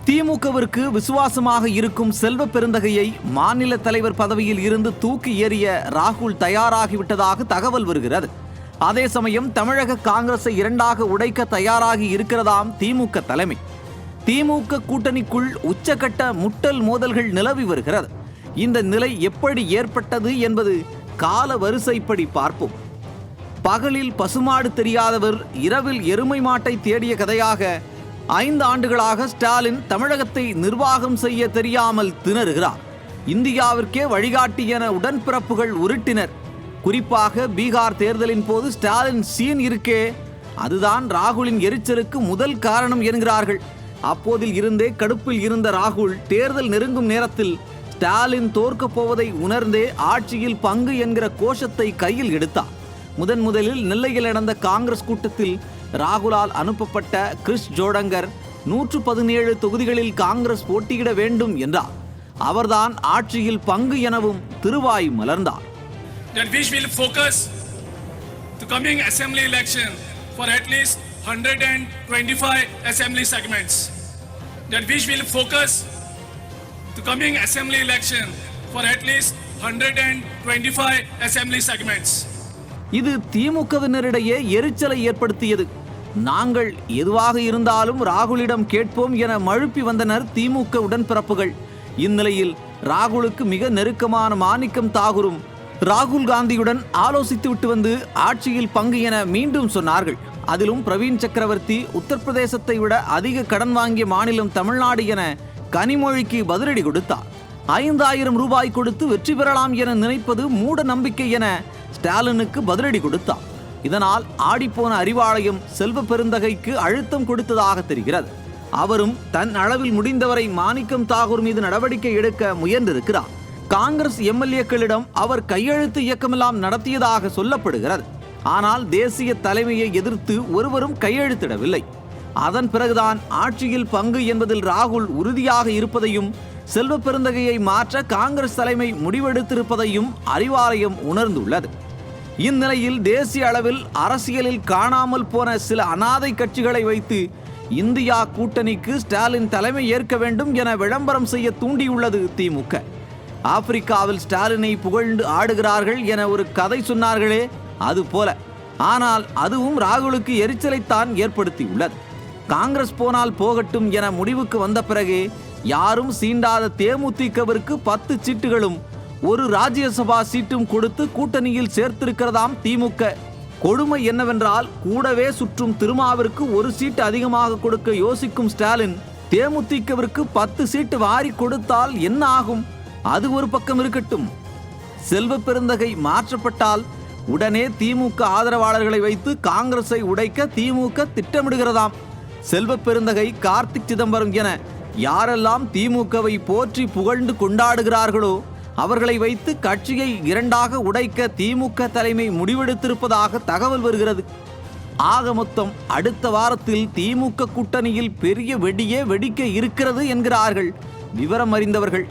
திமுகவிற்கு விசுவாசமாக இருக்கும் செல்வ பெருந்தகையை மாநில தலைவர் பதவியில் இருந்து தூக்கி எறிய ராகுல் தயாராகிவிட்டதாக தகவல் வருகிறது. அதே சமயம் தமிழக காங்கிரஸை இரண்டாக உடைக்க தயாராகி இருக்கிறதாம் திமுக தலைமை. திமுக கூட்டணிக்குள் உச்சகட்ட முட்டல் மோதல்கள் நிலவி வருகிறது. இந்த நிலை எப்படி ஏற்பட்டது என்பது கால வரிசைப்படி பார்ப்போம். பகலில் பசுமாடு தெரியாதவர் இரவில் எருமை மாட்டை தேடிய கதையாக 5 ஆண்டுகளாக ஸ்டாலின் தமிழகத்தை நிர்வாகம் செய்ய தெரியாமல் திணறுகிறார். இந்தியாவிற்கே வழிகாட்டி என உடன்பிறப்புகள் உருட்டினர். குறிப்பாக பீகார் தேர்தலின் போது ஸ்டாலின் சீன் இருக்கே, அதுதான் ராகுலின் எரிச்சலுக்கு முதல் காரணம் என்கிறார்கள். அப்போதில் இருந்தே கடுப்பில் இருந்த ராகுல் தேர்தல் நெருங்கும் நேரத்தில் ஸ்டாலின் தோற்கப் போவதை உணர்ந்தே ஆட்சியில் பங்கு என்கிற கோஷத்தை கையில் எடுத்தார். முதலில் நெல்லையில் நடந்த காங்கிரஸ் கூட்டத்தில் ராகுலால் அனுப்பப்பட்ட கிறிஸ் ஜோடங்கர் 117 தொகுதிகளில் காங்கிரஸ் போட்டியிட வேண்டும் என்றார். அவர்தான் ஆட்சியில் பங்கு எனவும் திருவாய் மலர்ந்தார். That we will focus the coming assembly election for at least 125 assembly segments. That we will focus the coming assembly election for at least 125 assembly segments. இது திமுகவினரிடையே எரிச்சலை ஏற்படுத்தியது. நாங்கள் எதுவாக இருந்தாலும் ராகுலிடம் கேட்போம் என மழுப்பி வந்தனர் திமுக உடன்பிறப்புகள். இந்நிலையில் ராகுலுக்கு மிக நெருக்கமான மாணிக்கம் தாகூரும் ராகுல் காந்தியுடன் ஆலோசித்துவிட்டு வந்து ஆட்சியில் பங்கு என மீண்டும் சொன்னார்கள். அதிலும் பிரவீன் சக்கரவர்த்தி உத்தரப்பிரதேசத்தை விட அதிக கடன் வாங்கிய மாநிலம் தமிழ்நாடு என கனிமொழிக்கு பதிலடி கொடுத்தார். 5000 ரூபாய் கொடுத்து வெற்றி பெறலாம் என நினைப்பது மூட நம்பிக்கை என ஸ்டாலினுக்கு பதிலடி கொடுத்தார். இதனால் ஆடிப்போன அறிவாலயம் செல்வ பெருந்தகைக்கு அழுத்தம் கொடுத்ததாக தெரிகிறது. அவரும் தன் அளவில் முடிந்தவரை மாணிக்கம் தாகூர் மீது நடவடிக்கை எடுக்க முயன்றிருக்கிறார். காங்கிரஸ் எம்எல்ஏக்களிடம் அவர் கையெழுத்து இயக்கமெல்லாம் நடத்தியதாக சொல்லப்படுகிறது. ஆனால் தேசிய தலைமையை எதிர்த்து ஒருவரும் கையெழுத்திடவில்லை. அதன் பிறகுதான் ஆட்சியில் பங்கு என்பதில் ராகுல் உறுதியாக இருப்பதையும் செல்வ பெருந்தகையை மாற்ற காங்கிரஸ் தலைமை முடிவெடுத்திருப்பதையும் அறிவாலயம் உணர்ந்துள்ளது. இந்நிலையில் தேசிய அளவில் அரசியலில் காணாமல் போன சில அனாதை கட்சிகளை வைத்து இந்தியா கூட்டணிக்கு ஸ்டாலின் தலைமை ஏற்க வேண்டும் என விளம்பரம் செய்ய தூண்டியுள்ளது திமுக. ஆப்பிரிக்காவில் ஸ்டாலினை புகழ்ந்து ஆடுகிறார்கள் என ஒரு கதை சொன்னார்களே, அது போல. ஆனால் அதுவும் ராகுலுக்கு எரிச்சலைத்தான் ஏற்படுத்தியுள்ளது. காங்கிரஸ் போனால் போகட்டும் என முடிவுக்கு வந்த பிறகே யாரும் சீண்டாத தேமுதிகவிற்கு 10 சீட்டுகளும் 1 ராஜ்யசபா சீட்டும் கொடுத்து கூட்டணியில் சேர்த்திருக்கிறதாம் திமுக. கொடுமை என்னவென்றால் கூடவே சுற்றும் திருமாவிற்கு 1 சீட்டு அதிகமாக கொடுக்க யோசிக்கும் ஸ்டாலின் தேமுதிகவிற்கு 10 சீட்டு வாரி கொடுத்தால் என்ன ஆகும்? அது ஒரு பக்கம் இருக்கட்டும். செல்வ பெருந்தகை மாற்றப்பட்டால் உடனே திமுக ஆதரவாளர்களை வைத்து காங்கிரஸை உடைக்க திமுக திட்டமிடுகிறதாம். செல்வ பெருந்தகை, கார்த்திக் சிதம்பரம் என யாரெல்லாம் திமுகவை போற்றி புகழ்ந்து கொண்டாடுகிறார்களோ அவர்களை வைத்து கட்சியை இரண்டாக உடைக்க திமுக தலைமை முடிவெடுத்திருப்பதாக தகவல் வருகிறது. ஆக மொத்தம் அடுத்த வாரத்தில் திமுக கூட்டணியில் பெரிய வெடியே வெடிக்க இருக்கிறது என்கிறார்கள் விவரம் அறிந்தவர்கள்.